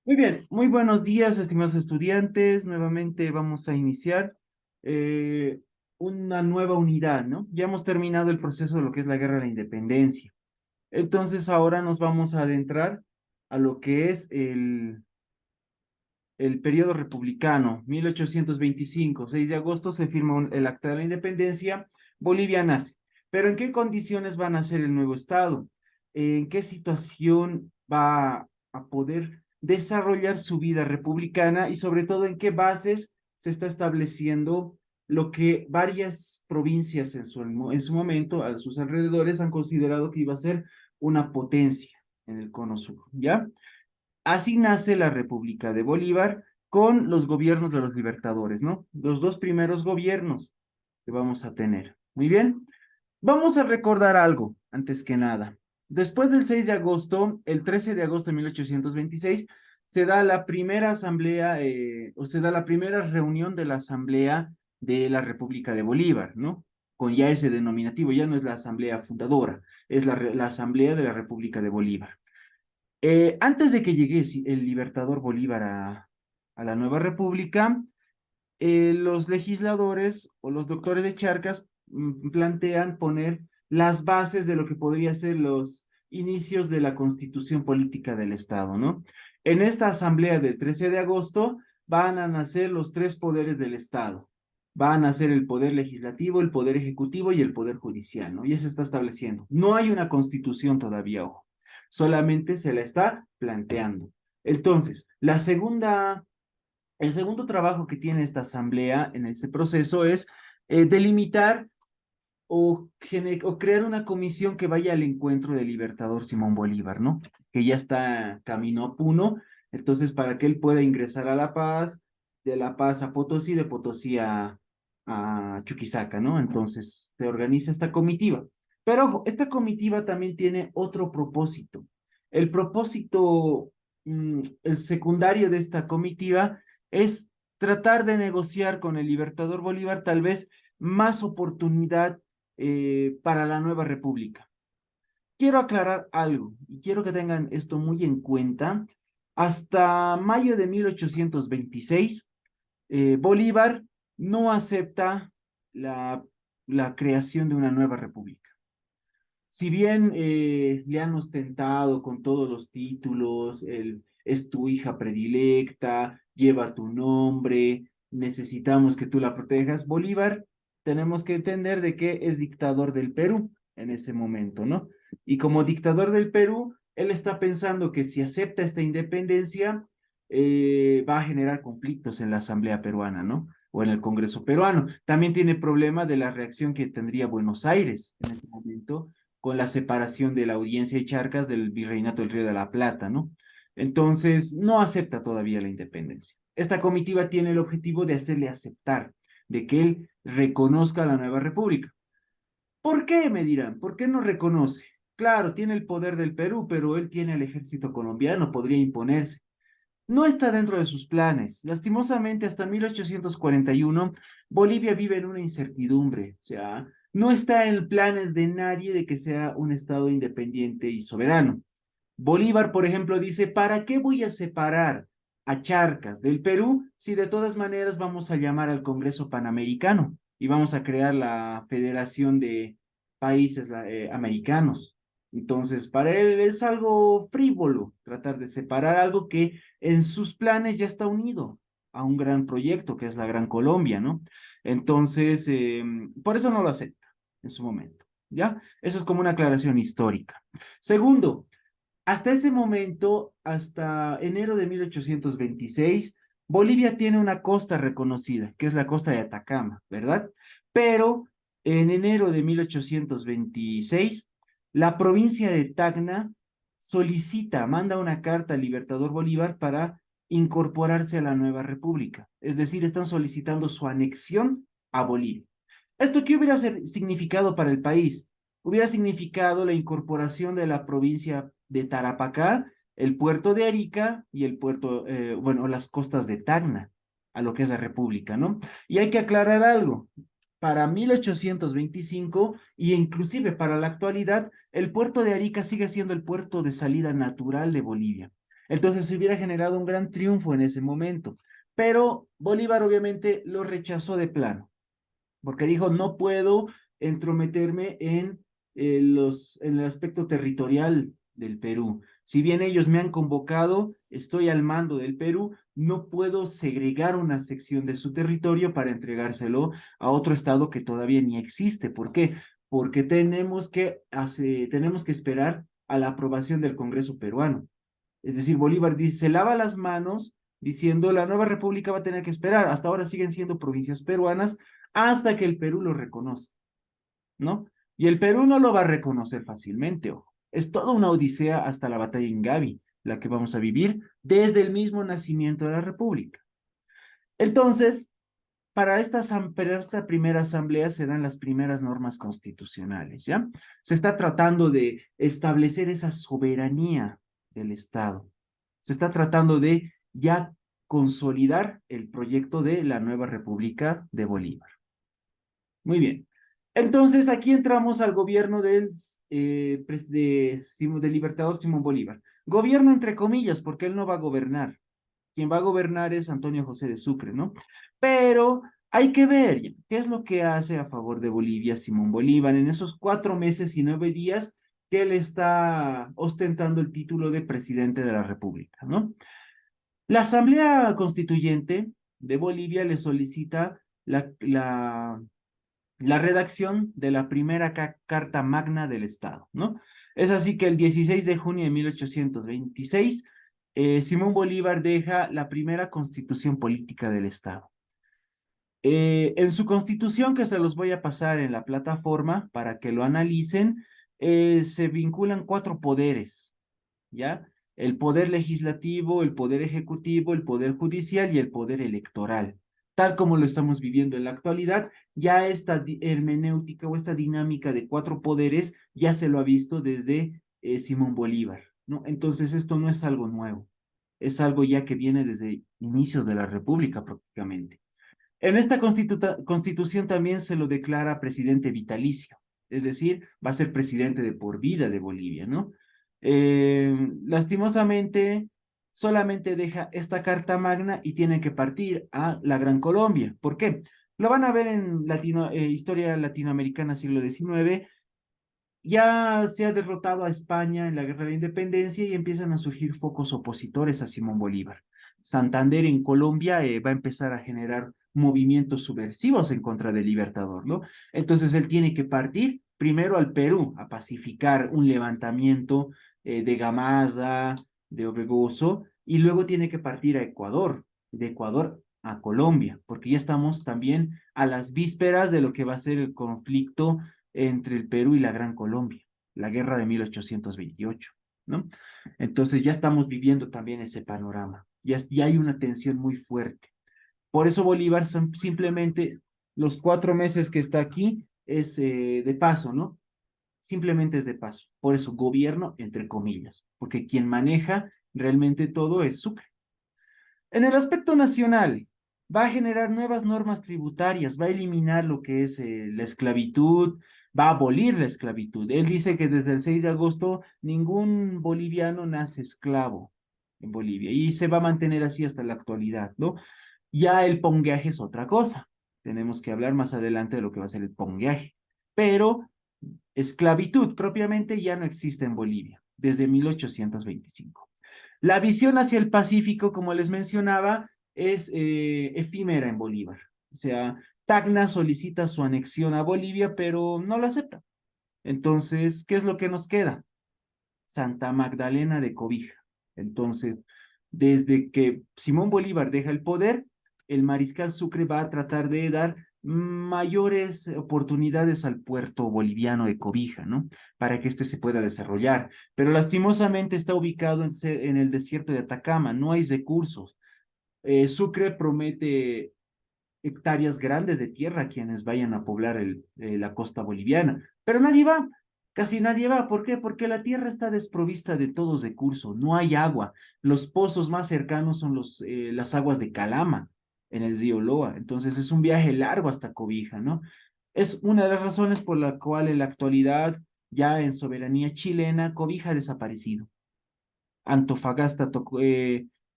Muy bien, muy buenos días, estimados estudiantes. Nuevamente vamos a iniciar eh, una nueva unidad, ¿no? Ya hemos terminado el proceso de lo que es la guerra de la independencia. Entonces ahora nos vamos a adentrar a lo que es el periodo republicano, 1825, 6 de agosto se firma el Acta de la Independencia, Bolivia nace. Pero ¿en qué condiciones va a nacer el nuevo Estado? ¿En qué situación va a poder desarrollar su vida republicana y sobre todo en qué bases se está estableciendo lo que varias provincias en su momento, a sus alrededores, han considerado que iba a ser una potencia en el cono sur, ¿ya? Así nace la República de Bolívar con los gobiernos de los libertadores, ¿no? Los dos primeros gobiernos que vamos a tener. Muy bien. Vamos a recordar algo, antes que nada. Después del 6 de agosto, el 13 de agosto de 1826, se da la primera asamblea, o se da la primera reunión de la Asamblea de la República de Bolívar, ¿no? Con ya ese denominativo, ya no es la asamblea fundadora, es la Asamblea de la República de Bolívar. Antes de que llegue el libertador Bolívar a la nueva república, los legisladores o los doctores de Charcas plantean poner las bases de lo que podría ser los inicios de la constitución política del Estado, ¿no? En esta asamblea del 13 de agosto van a nacer los tres poderes del Estado. Van a ser el poder legislativo, el poder ejecutivo y el poder judicial, ¿no? Ya se está estableciendo. No hay una constitución todavía, ojo. Solamente se la está planteando. Entonces, el segundo trabajo que tiene esta asamblea en ese proceso es delimitar o crear una comisión que vaya al encuentro del libertador Simón Bolívar, ¿no? Que ya está camino a Puno, entonces para que él pueda ingresar a La Paz, de La Paz a Potosí, de Potosí a Chuquisaca, ¿no? Entonces se organiza esta comitiva. Pero ojo, esta comitiva también tiene otro propósito. El propósito, el secundario de esta comitiva es tratar de negociar con el libertador Bolívar tal vez más oportunidad para la nueva república. Quiero aclarar algo y quiero que tengan esto muy en cuenta. Hasta mayo de 1826, Bolívar no acepta la, la creación de una nueva república. Si bien le han ostentado con todos los títulos, es tu hija predilecta, lleva tu nombre, necesitamos que tú la protejas, Bolívar, tenemos que entender de que es dictador del Perú en ese momento, ¿no? Y como dictador del Perú, él está pensando que si acepta esta independencia, va a generar conflictos en la Asamblea peruana, ¿no? O en el Congreso peruano. También tiene problema de la reacción que tendría Buenos Aires en ese momento con la separación de la audiencia de Charcas del Virreinato del Río de la Plata, ¿no? Entonces, no acepta todavía la independencia. Esta comitiva tiene el objetivo de hacerle aceptar, de que él reconozca la nueva república. ¿Por qué? Me dirán, ¿por qué no reconoce? Claro, tiene el poder del Perú, pero él tiene el ejército colombiano, podría imponerse. No está dentro de sus planes. Lastimosamente, hasta 1841, Bolivia vive en una incertidumbre. O sea, no está en planes de nadie de que sea un estado independiente y soberano. Bolívar, por ejemplo, dice, ¿para qué voy a separar a Charcas del Perú si de todas maneras vamos a llamar al Congreso Panamericano y vamos a crear la Federación de Países Americanos? Entonces, para él es algo frívolo tratar de separar algo que en sus planes ya está unido a un gran proyecto que es la Gran Colombia, ¿no? Entonces, por eso no lo acepta en su momento, ¿ya? Eso es como una aclaración histórica. Segundo, hasta ese momento, hasta enero de 1826, Bolivia tiene una costa reconocida, que es la costa de Atacama, ¿verdad? Pero en enero de 1826, la provincia de Tacna manda una carta al Libertador Bolívar para incorporarse a la nueva república. Es decir, están solicitando su anexión a Bolivia. ¿Esto qué hubiera significado para el país? Hubiera significado la incorporación de la provincia de Tarapacá, el puerto de Arica y el puerto, bueno, las costas de Tacna, a lo que es la República, ¿no? Y hay que aclarar algo. Para 1825 y inclusive para la actualidad, el puerto de Arica sigue siendo el puerto de salida natural de Bolivia. Entonces se hubiera generado un gran triunfo en ese momento. Pero Bolívar obviamente lo rechazó de plano, porque dijo, no puedo entrometerme en el aspecto territorial del Perú. Si bien ellos me han convocado, estoy al mando del Perú, no puedo segregar una sección de su territorio para entregárselo a otro estado que todavía ni existe. ¿Por qué? Porque tenemos que esperar a la aprobación del Congreso peruano. Es decir, Bolívar dice, se lava las manos diciendo la nueva república va a tener que esperar. Hasta ahora siguen siendo provincias peruanas hasta que el Perú lo reconoce, ¿no? Y el Perú no lo va a reconocer fácilmente, ojo. Es toda una odisea hasta la batalla de Ingavi, la que vamos a vivir desde el mismo nacimiento de la república. Entonces, para esta primera asamblea se dan las primeras normas constitucionales, ¿ya? Se está tratando de establecer esa soberanía del Estado. Se está tratando de ya consolidar el proyecto de la nueva República de Bolívar. Muy bien. Entonces, aquí entramos al gobierno del libertador Simón Bolívar. Gobierno entre comillas, porque él no va a gobernar. Quien va a gobernar es Antonio José de Sucre, ¿no? Pero hay que ver qué es lo que hace a favor de Bolivia Simón Bolívar en esos 4 meses y 9 días que él está ostentando el título de presidente de la República, ¿no? La Asamblea Constituyente de Bolivia le solicita la redacción de la primera Carta Magna del Estado, ¿no? Es así que el 16 de junio de 1826, Simón Bolívar deja la primera constitución política del Estado. En su constitución, que se los voy a pasar en la plataforma para que lo analicen, se vinculan 4 poderes, ¿ya? El poder legislativo, el poder ejecutivo, el poder judicial y el poder electoral. Tal como lo estamos viviendo en la actualidad, ya esta hermenéutica o esta dinámica de 4 poderes ya se lo ha visto desde Simón Bolívar, ¿no? Entonces esto no es algo nuevo, es algo ya que viene desde inicios de la República prácticamente. En esta constitución también se lo declara presidente vitalicio, es decir, va a ser presidente de por vida de Bolivia, ¿no? Lastimosamente, solamente deja esta Carta Magna y tiene que partir a la Gran Colombia. ¿Por qué? Lo van a ver en historia latinoamericana siglo XIX. Ya se ha derrotado a España en la Guerra de la Independencia y empiezan a surgir focos opositores a Simón Bolívar. Santander en Colombia va a empezar a generar movimientos subversivos en contra del Libertador, ¿no? Entonces él tiene que partir primero al Perú a pacificar un levantamiento de Gamarra, de Orbegoso, y luego tiene que partir a Ecuador, de Ecuador a Colombia, porque ya estamos también a las vísperas de lo que va a ser el conflicto entre el Perú y la Gran Colombia, la guerra de 1828, ¿no? Entonces ya estamos viviendo también ese panorama, ya hay una tensión muy fuerte. Por eso Bolívar simplemente los 4 meses que está aquí es de paso, ¿no? Simplemente es de paso. Por eso gobierno entre comillas, porque quien maneja realmente todo es Sucre. En el aspecto nacional, va a generar nuevas normas tributarias, va a eliminar lo que es la esclavitud, va a abolir la esclavitud. Él dice que desde el 6 de agosto ningún boliviano nace esclavo en Bolivia y se va a mantener así hasta la actualidad, ¿no? Ya el pongueaje es otra cosa. Tenemos que hablar más adelante de lo que va a ser el pongueaje. Pero esclavitud propiamente ya no existe en Bolivia desde 1825. La visión hacia el Pacífico, como les mencionaba, es efímera en Bolívar. O sea, Tacna solicita su anexión a Bolivia, pero no lo acepta. Entonces, ¿qué es lo que nos queda? Santa Magdalena de Cobija. Entonces, desde que Simón Bolívar deja el poder, el mariscal Sucre va a tratar de dar mayores oportunidades al puerto boliviano de Cobija, ¿no? Para que éste se pueda desarrollar. Pero lastimosamente está ubicado en el desierto de Atacama, no hay recursos. Sucre promete hectáreas grandes de tierra a quienes vayan a poblar la costa boliviana, pero nadie va, casi nadie va. ¿Por qué? Porque la tierra está desprovista de todos recursos, no hay agua. Los pozos más cercanos son las aguas de Calama, en el río Loa. Entonces es un viaje largo hasta Cobija, ¿no? Es una de las razones por la cual en la actualidad, ya en soberanía chilena, Cobija ha desaparecido. Antofagasta,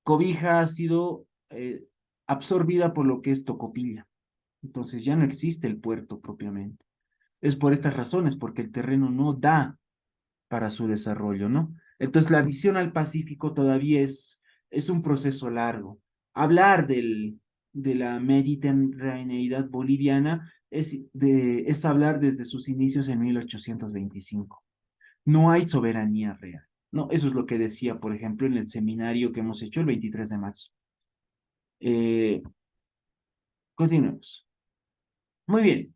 Cobija ha sido absorbida por lo que es Tocopilla. Entonces ya no existe el puerto propiamente. Es por estas razones, porque el terreno no da para su desarrollo, ¿no? Entonces la visión al Pacífico todavía es un proceso largo. Hablar de la mediterraneidad boliviana es hablar desde sus inicios en 1825. No hay soberanía real. No, eso es lo que decía, por ejemplo, en el seminario que hemos hecho el 23 de marzo. Eh, continuemos. Muy bien.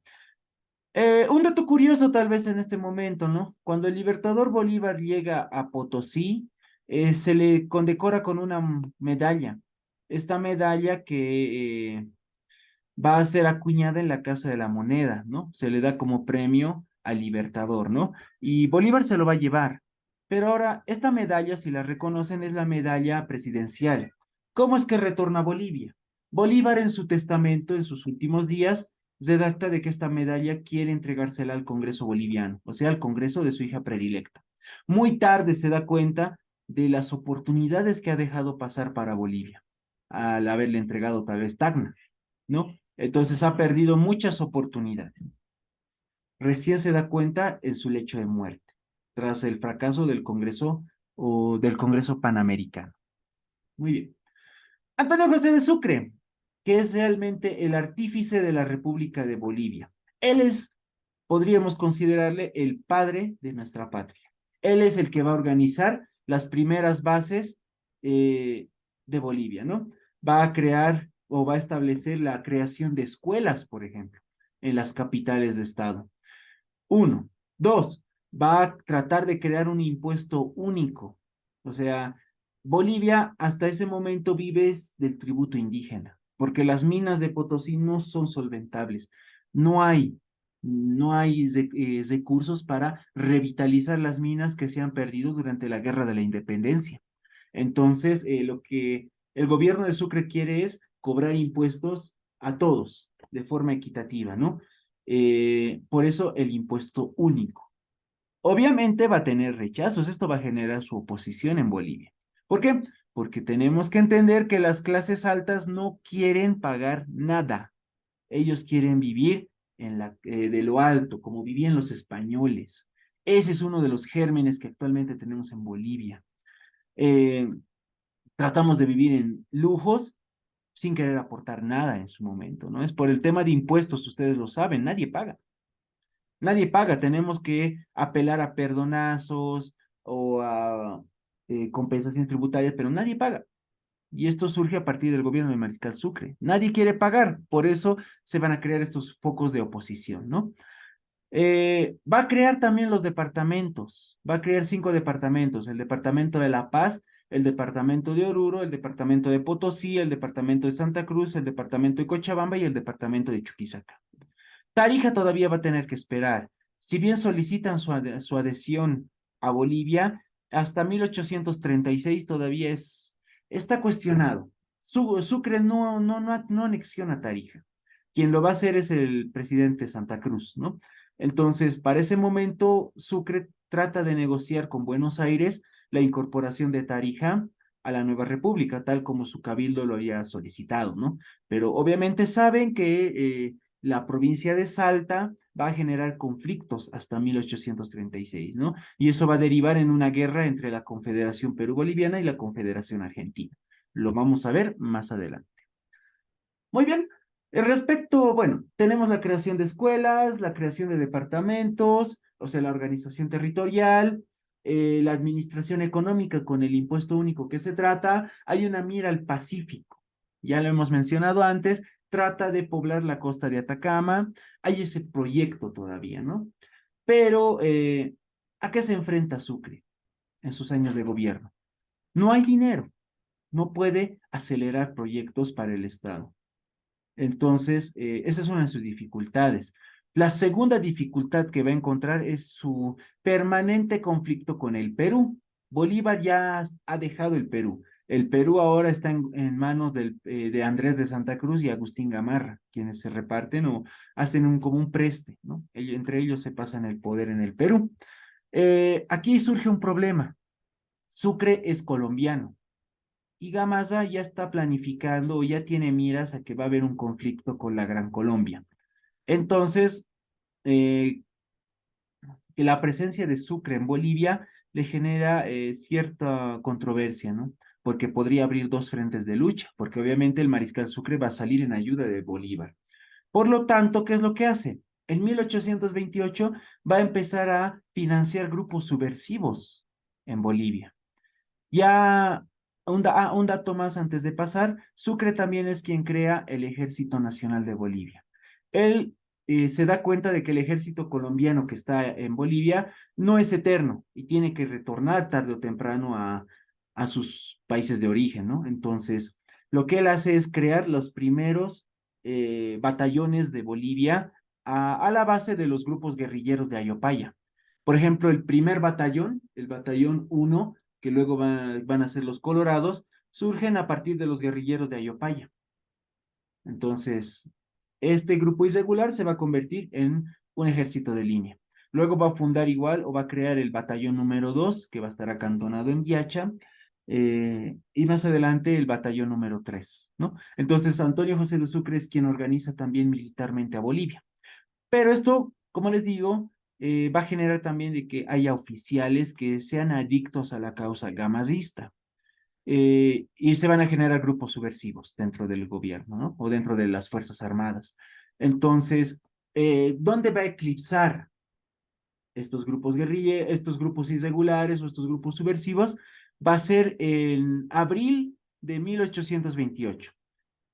Un dato curioso tal vez en este momento, ¿no? Cuando el libertador Bolívar llega a Potosí, se le condecora con una medalla. Esta medalla que va a ser acuñada en la Casa de la Moneda, ¿no? Se le da como premio al libertador, ¿no? Y Bolívar se lo va a llevar. Pero ahora, esta medalla, si la reconocen, es la medalla presidencial. ¿Cómo es que retorna a Bolivia? Bolívar en su testamento, en sus últimos días, redacta de que esta medalla quiere entregársela al Congreso boliviano, o sea, al Congreso de su hija predilecta. Muy tarde se da cuenta de las oportunidades que ha dejado pasar para Bolivia, al haberle entregado tal vez Tacna, ¿no? Entonces ha perdido muchas oportunidades. Recién se da cuenta en su lecho de muerte, tras el fracaso del Congreso o del Congreso Panamericano. Muy bien. Antonio José de Sucre, que es realmente el artífice de la República de Bolivia. Él es, podríamos considerarle, el padre de nuestra patria. Él es el que va a organizar las primeras bases de Bolivia, ¿no? Va a crear o va a establecer la creación de escuelas, por ejemplo, en las capitales de estado. Uno. Dos, va a tratar de crear un impuesto único. O sea, Bolivia hasta ese momento vive del tributo indígena, porque las minas de Potosí no son solventables. No hay, no hay recursos para revitalizar las minas que se han perdido durante la Guerra de la Independencia. Entonces, lo que el gobierno de Sucre quiere es cobrar impuestos a todos de forma equitativa, ¿no? Por eso el impuesto único. Obviamente va a tener rechazos, esto va a generar su oposición en Bolivia. ¿Por qué? Porque tenemos que entender que las clases altas no quieren pagar nada. Ellos quieren vivir de lo alto, como vivían los españoles. Ese es uno de los gérmenes que actualmente tenemos en Bolivia. Eh, Tratamos de vivir en lujos sin querer aportar nada en su momento, ¿no? Es por el tema de impuestos, ustedes lo saben, nadie paga. Nadie paga, tenemos que apelar a perdonazos o a compensaciones tributarias, pero nadie paga. Y esto surge a partir del gobierno de Mariscal Sucre. Nadie quiere pagar, por eso se van a crear estos focos de oposición, ¿no? Va a crear también los departamentos, va a crear 5 departamentos, el departamento de La Paz, el departamento de Oruro, el departamento de Potosí, el departamento de Santa Cruz, el departamento de Cochabamba y el departamento de Chuquisaca. Tarija todavía va a tener que esperar. Si bien solicitan su adhesión a Bolivia, hasta 1836 todavía está cuestionado. Sucre no anexiona Tarija. Quien lo va a hacer es el presidente Santa Cruz, ¿no? Entonces, para ese momento, Sucre trata de negociar con Buenos Aires la incorporación de Tarija a la nueva república, tal como su cabildo lo había solicitado, ¿no? Pero obviamente saben que la provincia de Salta va a generar conflictos hasta 1836, ¿no? Y eso va a derivar en una guerra entre la Confederación Perú-Boliviana y la Confederación Argentina. Lo vamos a ver más adelante. Muy bien. Respecto, bueno, tenemos la creación de escuelas, la creación de departamentos, o sea, la organización territorial, la administración económica con el impuesto único que se trata. Hay una mira al Pacífico. Ya lo hemos mencionado antes, trata de poblar la costa de Atacama. Hay ese proyecto todavía, ¿no? Pero, ¿a qué se enfrenta Sucre en sus años de gobierno? No hay dinero, no puede acelerar proyectos para el Estado. Entonces, esa es una de sus dificultades. La segunda dificultad que va a encontrar es su permanente conflicto con el Perú. Bolívar ya ha dejado el Perú. El Perú ahora está en manos de Andrés de Santa Cruz y Agustín Gamarra, quienes se reparten o hacen como un preste, ¿no? Entre ellos se pasan el poder en el Perú. Aquí surge un problema. Sucre es colombiano y Gamarra ya está planificando o ya tiene miras a que va a haber un conflicto con la Gran Colombia. Entonces, eh, que la presencia de Sucre en Bolivia le genera cierta controversia, ¿no? Porque podría abrir dos frentes de lucha, porque obviamente el mariscal Sucre va a salir en ayuda de Bolívar. Por lo tanto, ¿qué es lo que hace? En 1828 va a empezar a financiar grupos subversivos en Bolivia. Ya un dato más antes de pasar, Sucre también es quien crea el Ejército Nacional de Bolivia. Él se da cuenta de que el ejército colombiano que está en Bolivia no es eterno y tiene que retornar tarde o temprano a sus países de origen, ¿no? Entonces, lo que él hace es crear los primeros batallones de Bolivia a la base de los grupos guerrilleros de Ayopaya. Por ejemplo, el primer batallón, el batallón uno que luego van a ser los colorados, surgen a partir de los guerrilleros de Ayopaya. Entonces, este grupo irregular se va a convertir en un ejército de línea. Luego va a fundar igual o va a crear el batallón número 2, que va a estar acantonado en Viacha, y más adelante el batallón número 3, ¿no? Entonces, Antonio José de Sucre es quien organiza también militarmente a Bolivia. Pero esto, como les digo, va a generar también de que haya oficiales que sean adictos a la causa gamarrista y se van a generar grupos subversivos dentro del gobierno, ¿no? O dentro de las Fuerzas Armadas. Entonces, ¿dónde va a eclipsar estos grupos guerrilleros, estos grupos irregulares o estos grupos subversivos? Va a ser en abril de 1828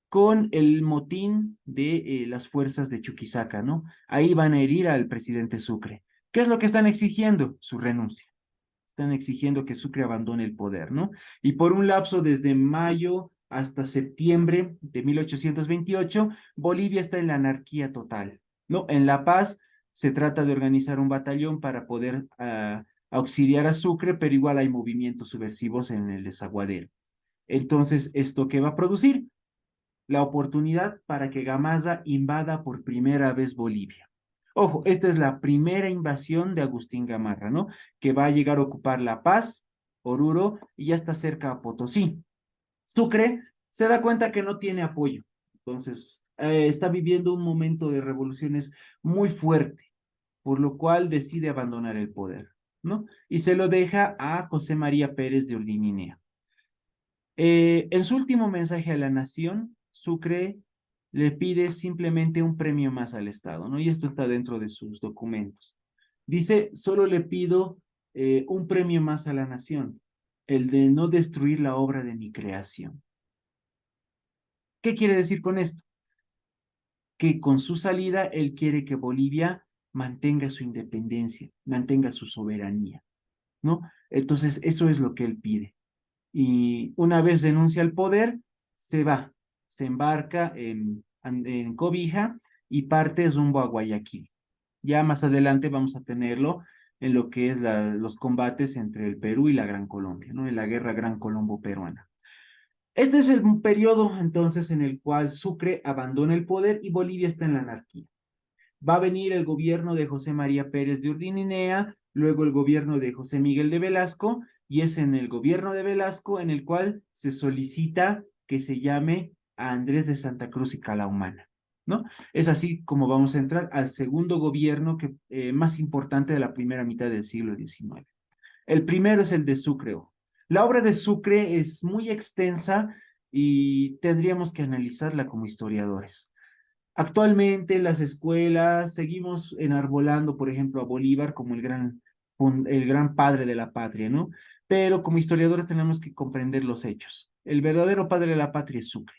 con el motín de las fuerzas de Chuquisaca, ¿no? Ahí van a herir al presidente Sucre. ¿Qué es lo que están exigiendo? Su renuncia. Están exigiendo que Sucre abandone el poder, ¿no? Y por un lapso desde mayo hasta septiembre de 1828, Bolivia está en la anarquía total, ¿no? En La Paz se trata de organizar un batallón para poder auxiliar a Sucre, pero igual hay movimientos subversivos en el desaguadero. Entonces, ¿esto qué va a producir? La oportunidad para que Gamarra invada por primera vez Bolivia. Ojo, esta es la primera invasión de Agustín Gamarra, ¿no? Que va a llegar a ocupar La Paz, Oruro y ya está cerca a Potosí. Sucre se da cuenta que no tiene apoyo, entonces está viviendo un momento de revoluciones muy fuerte, por lo cual decide abandonar el poder, ¿no? Y se lo deja a José María Pérez de Ordinínea. En su último mensaje a la nación, Sucre le pide simplemente un premio más al Estado, ¿no? Y esto está dentro de sus documentos. Dice, solo le pido un premio más a la nación, el de no destruir la obra de mi creación. ¿Qué quiere decir con esto? Que con su salida él quiere que Bolivia mantenga su independencia, mantenga su soberanía, ¿no? Entonces, eso es lo que él pide. Y una vez renuncia al poder, se va, se embarca en Cobija y parte rumbo a Guayaquil. Ya más adelante vamos a tenerlo en lo que es los combates entre el Perú y la Gran Colombia, ¿no? En la Guerra Gran Colombo-Peruana. Este es el periodo entonces en el cual Sucre abandona el poder y Bolivia está en la anarquía. Va a venir el gobierno de José María Pérez de Urdininea, luego el gobierno de José Miguel de Velasco, y es en el gobierno de Velasco en el cual se solicita que se llame a Andrés de Santa Cruz y Calahumana, ¿no? Es así como vamos a entrar al segundo gobierno más importante de la primera mitad del siglo XIX. El primero es el de Sucre. La obra de Sucre es muy extensa y tendríamos que analizarla como historiadores. Actualmente las escuelas seguimos enarbolando, por ejemplo, a Bolívar como el gran padre de la patria, ¿no? Pero como historiadores tenemos que comprender los hechos. El verdadero padre de la patria es Sucre,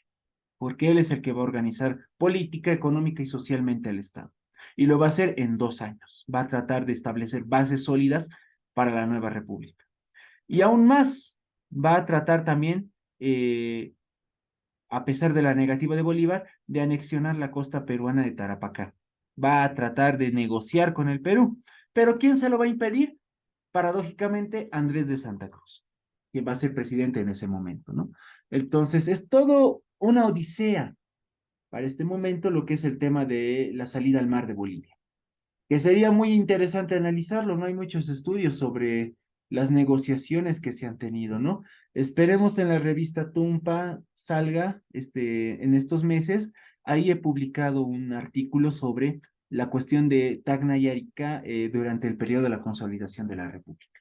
porque él es el que va a organizar política, económica y socialmente al Estado. Y lo va a hacer en 2 años. Va a tratar de establecer bases sólidas para la nueva república. Y aún más, va a tratar también a pesar de la negativa de Bolívar, de anexionar la costa peruana de Tarapacá. Va a tratar de negociar con el Perú. Pero ¿quién se lo va a impedir? Paradójicamente, Andrés de Santa Cruz, quien va a ser presidente en ese momento, ¿no? Entonces, es todo una odisea para este momento lo que es el tema de la salida al mar de Bolivia, que sería muy interesante analizarlo, no hay muchos estudios sobre las negociaciones que se han tenido, ¿no? Esperemos en la revista Tumpa salga en estos meses. Ahí he publicado un artículo sobre la cuestión de Tacna y Arica durante el periodo de la consolidación de la República.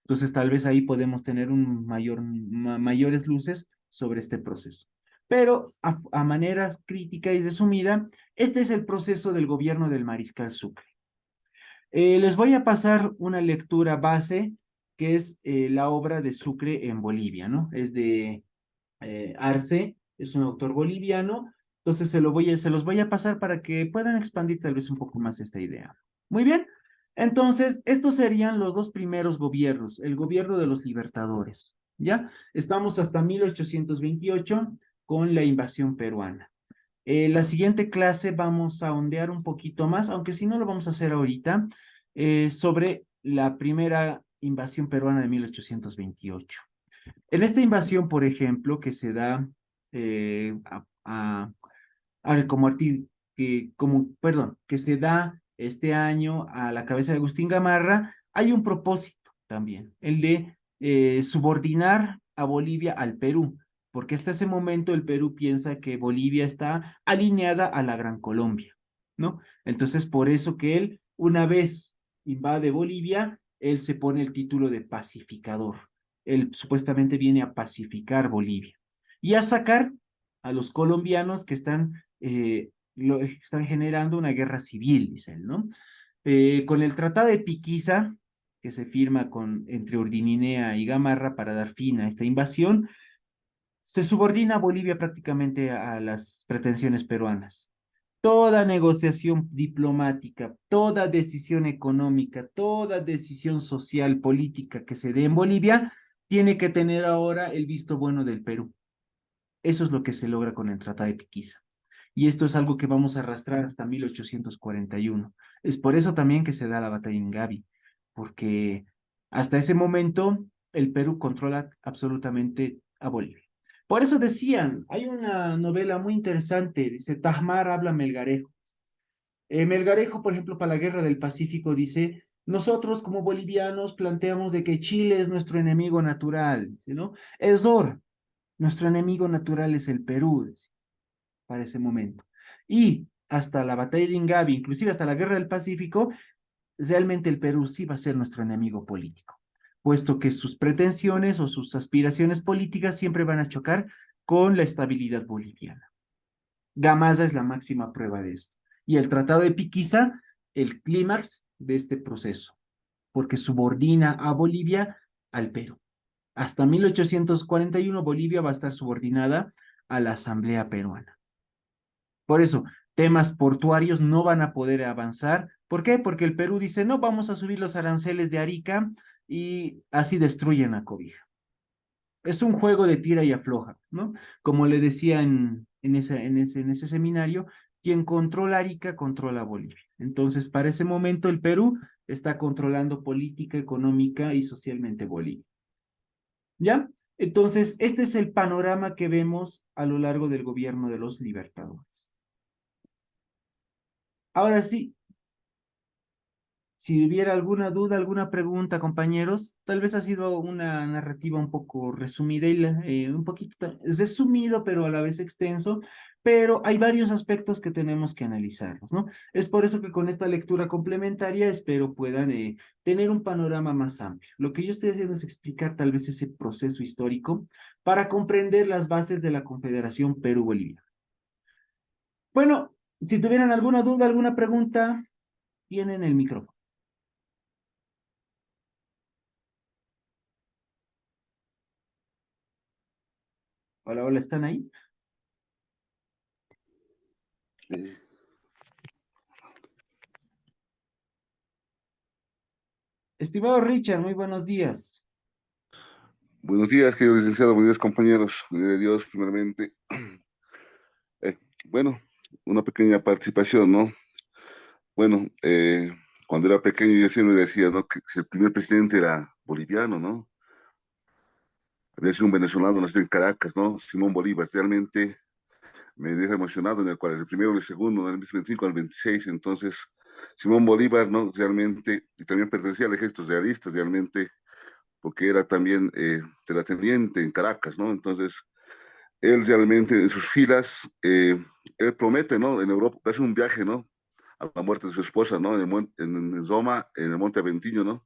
Entonces, tal vez ahí podemos tener mayores luces sobre este proceso. Pero a manera crítica y resumida, este es el proceso del gobierno del Mariscal Sucre. Les voy a pasar una lectura base, que es la obra de Sucre en Bolivia, ¿no? Es de Arce, es un autor boliviano, entonces se los voy a pasar para que puedan expandir tal vez un poco más esta idea. Muy bien, entonces estos serían los dos primeros gobiernos, el gobierno de los libertadores, ¿ya? Estamos hasta 1828 con la invasión peruana. La siguiente clase vamos a ondear un poquito más, aunque si no lo vamos a hacer ahorita, sobre la primera invasión peruana de 1828. En esta invasión, por ejemplo, que se da como perdón, que se da este año a la cabeza de Agustín Gamarra, hay un propósito también, el de subordinar a Bolivia al Perú, porque hasta ese momento el Perú piensa que Bolivia está alineada a la Gran Colombia, ¿no? Entonces, por eso que él, una vez invade Bolivia, él se pone el título de pacificador. Él supuestamente viene a pacificar Bolivia y a sacar a los colombianos que están generando una guerra civil, dice él, ¿no? Con el Tratado de Piquiza, que se firma entre Urdininea y Gamarra para dar fin a esta invasión, se subordina a Bolivia prácticamente a las pretensiones peruanas. Toda negociación diplomática, toda decisión económica, toda decisión social, política que se dé en Bolivia, tiene que tener ahora el visto bueno del Perú. Eso es lo que se logra con el Tratado de Piquiza. Y esto es algo que vamos a arrastrar hasta 1841. Es por eso también que se da la batalla en Gavi, porque hasta ese momento el Perú controla absolutamente a Bolivia. Por eso decían, hay una novela muy interesante, dice Tahmar habla Melgarejo. Melgarejo, por ejemplo, para la Guerra del Pacífico dice, nosotros como bolivianos planteamos de que Chile es nuestro enemigo natural, ¿no? Ezor, nuestro enemigo natural es el Perú, decía para ese momento. Y hasta la batalla de Ingavi, inclusive hasta la Guerra del Pacífico, realmente el Perú sí va a ser nuestro enemigo político, puesto que sus pretensiones o sus aspiraciones políticas siempre van a chocar con la estabilidad boliviana. Gamasa es la máxima prueba de esto. Y el Tratado de Piquiza, el clímax de este proceso, porque subordina a Bolivia al Perú. Hasta 1841 Bolivia va a estar subordinada a la Asamblea Peruana. Por eso, temas portuarios no van a poder avanzar. ¿Por qué? Porque el Perú dice, no, vamos a subir los aranceles de Arica y así destruyen a Cobija. Es un juego de tira y afloja, ¿no? Como le decía en ese seminario, quien controla Arica controla Bolivia. Entonces, para ese momento, el Perú está controlando política, económica y socialmente Bolivia. ¿Ya? Entonces, este es el panorama que vemos a lo largo del gobierno de los libertadores. Ahora sí, si hubiera alguna duda, alguna pregunta, compañeros, tal vez ha sido una narrativa un poco resumida y un poquito resumido, pero a la vez extenso, pero hay varios aspectos que tenemos que analizarlos, ¿no? Es por eso que con esta lectura complementaria espero puedan tener un panorama más amplio. Lo que yo estoy haciendo es explicar tal vez ese proceso histórico para comprender las bases de la Confederación Perú-Bolivia. Bueno, si tuvieran alguna duda, alguna pregunta, tienen el micrófono. Hola, hola, ¿están ahí? Eh, Estimado Richard, muy buenos días. Buenos días, querido licenciado, buenos días, compañeros. De Dios, primeramente. Eh, bueno, una pequeña participación, ¿no? Bueno, cuando era pequeño yo siempre decía, ¿no? Que si el primer presidente era boliviano, ¿no? Había sido un venezolano nacido en Caracas, ¿no? Simón Bolívar. Realmente me deja emocionado en el cual el primero, el segundo, en el 25 al 26. Entonces, Simón Bolívar, ¿no? Realmente, y también pertenecía al ejército realista, realmente porque era también terrateniente en Caracas, ¿no? Entonces, él realmente en sus filas, él promete, ¿no? En Europa, hace un viaje, ¿no? A la muerte de su esposa, ¿no? En Roma, en el Monte Aventino, ¿no?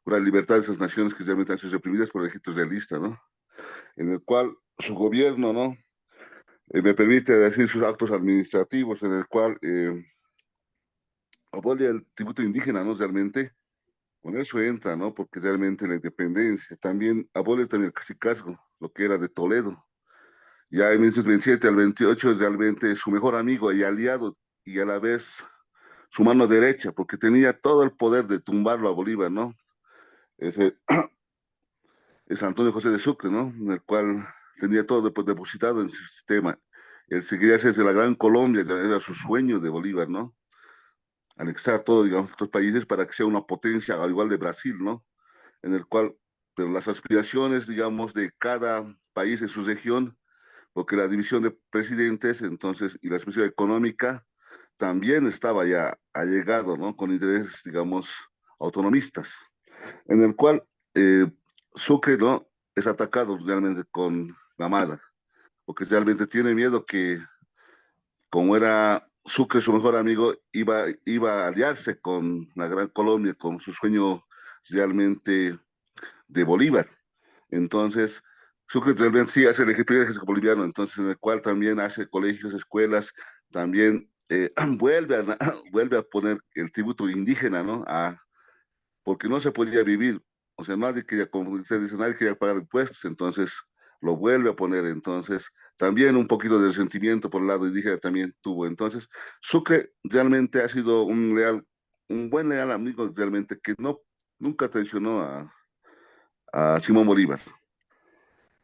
Por la libertad de esas naciones que realmente han sido reprimidas por el ejército realista, ¿no? En el cual su gobierno, ¿no? Me permite decir sus actos administrativos, en el cual abole el tributo indígena, ¿no? Realmente, con eso entra, ¿no? Porque realmente la independencia, también abole también el cacicazgo, lo que era de Toledo. Ya en 1927 al 28 realmente su mejor amigo y aliado y a la vez su mano derecha, porque tenía todo el poder de tumbarlo a Bolívar, ¿no? Ese, es Antonio José de Sucre, ¿no? En el cual tenía todo depositado en su sistema. Él seguiría hacerse la Gran Colombia, era su sueño de Bolívar, ¿no? Anexar todo, digamos, estos países para que sea una potencia, al igual de Brasil, ¿no? En el cual, pero las aspiraciones, digamos, de cada país en su región, porque la división de presidentes, entonces, y la expresión económica también estaba ya allegado, ¿no? Con intereses, digamos, autonomistas, en el cual eh, Sucre, ¿no? Es atacado realmente con la mala, porque realmente tiene miedo que, como era Sucre su mejor amigo, iba a aliarse con la Gran Colombia, con su sueño realmente de Bolívar. Entonces, Sucre realmente sí hace el primer ejército boliviano, entonces en el cual también hace colegios, escuelas, también vuelve a poner el tributo indígena, ¿no? Porque no se podía vivir, o sea, nadie quería, como usted dice, nadie quería pagar impuestos, entonces lo vuelve a poner, entonces también un poquito de resentimiento por el lado indígena también tuvo, entonces Sucre realmente ha sido un buen leal amigo realmente que no, nunca traicionó a Simón Bolívar.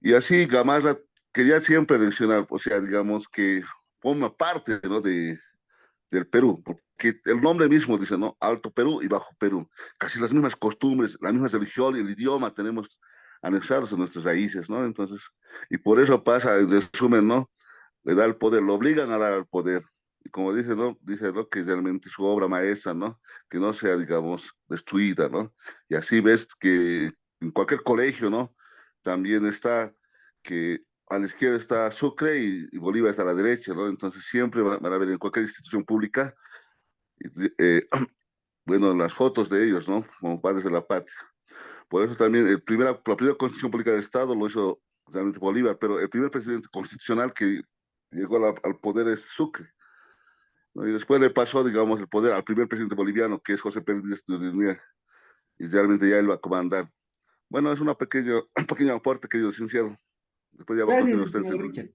Y así Gamarra quería siempre mencionar, o sea, digamos que forma parte, ¿no? Del Perú, porque el nombre mismo dice, ¿no? Alto Perú y Bajo Perú. Casi las mismas costumbres, la misma religión y el idioma tenemos anexados en nuestras raíces, ¿no? Entonces, y por eso pasa, en resumen, ¿no? Le da el poder, lo obligan a dar el poder. Y como dice, ¿no? Dice, ¿no? Que realmente su obra maestra, ¿no? Que no sea, digamos, destruida, ¿no? Y así ves que en cualquier colegio, ¿no? También está que a la izquierda está Sucre y Bolívar está a la derecha, ¿no? Entonces siempre van a ver en cualquier institución pública, bueno, las fotos de ellos, ¿no? Como padres de la patria. Por eso también la primera constitución política del Estado lo hizo realmente Bolívar, pero el primer presidente constitucional que llegó al poder es Sucre, ¿no? Y después le pasó, digamos, el poder al primer presidente boliviano, que es José Pérez de Uría, y realmente ya él va a comandar. Bueno, es un pequeño aporte, querido licenciado. Después ya va a Gracias, continuar usted, estimado seguro. Richard.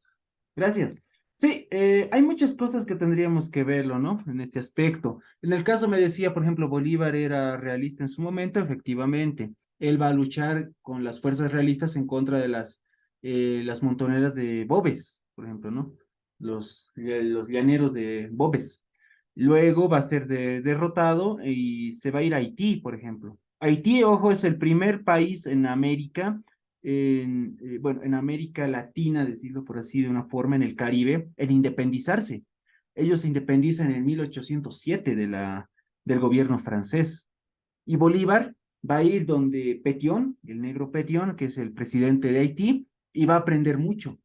Gracias. Sí, hay muchas cosas que tendríamos que verlo, ¿no? En este aspecto. En el caso me decía, por ejemplo, Bolívar era realista en su momento, efectivamente. Él va a luchar con las fuerzas realistas en contra de las montoneras de Bobes, por ejemplo, ¿no? Los llaneros de Bobes. Luego va a ser derrotado y se va a ir a Haití, por ejemplo. Haití, ojo, es el primer país en América bueno, en América Latina, decirlo por así de una forma, en el Caribe, el independizarse. Ellos se independizan en 1807 del gobierno francés. Y Bolívar va a ir donde Petión, el negro Petión, que es el presidente de Haití, y va a aprender mucho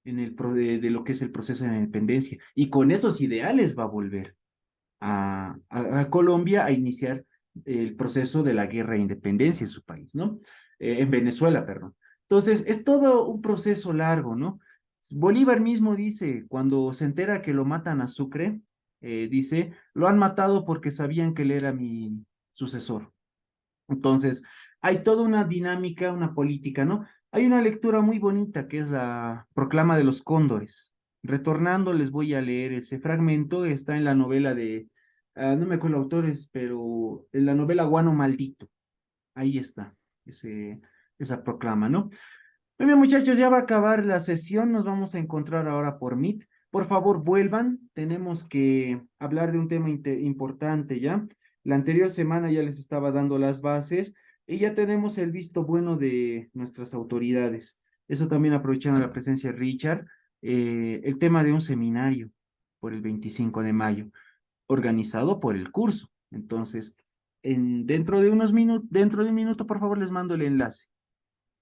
de lo que es el proceso de la independencia. Y con esos ideales va a volver a Colombia a iniciar el proceso de la guerra de independencia en su país, ¿no? En Venezuela, perdón. Entonces, es todo un proceso largo, ¿no? Bolívar mismo dice, cuando se entera que lo matan a Sucre, dice, lo han matado porque sabían que él era mi sucesor. Entonces, hay toda una dinámica, una política, ¿no? Hay una lectura muy bonita que es la Proclama de los Cóndores. Retornando, les voy a leer ese fragmento, está en la novela no me acuerdo autores, pero en la novela Guano Maldito. Ahí está, esa proclama, ¿no? Muy bien, muchachos, ya va a acabar la sesión, nos vamos a encontrar ahora por Meet. Por favor, vuelvan, tenemos que hablar de un tema importante ya. La anterior semana ya les estaba dando las bases y ya tenemos el visto bueno de nuestras autoridades. Eso también aprovechando la presencia de Richard, el tema de un seminario por el 25 de mayo, organizado por el curso. Entonces, dentro de un minuto, por favor, les mando el enlace.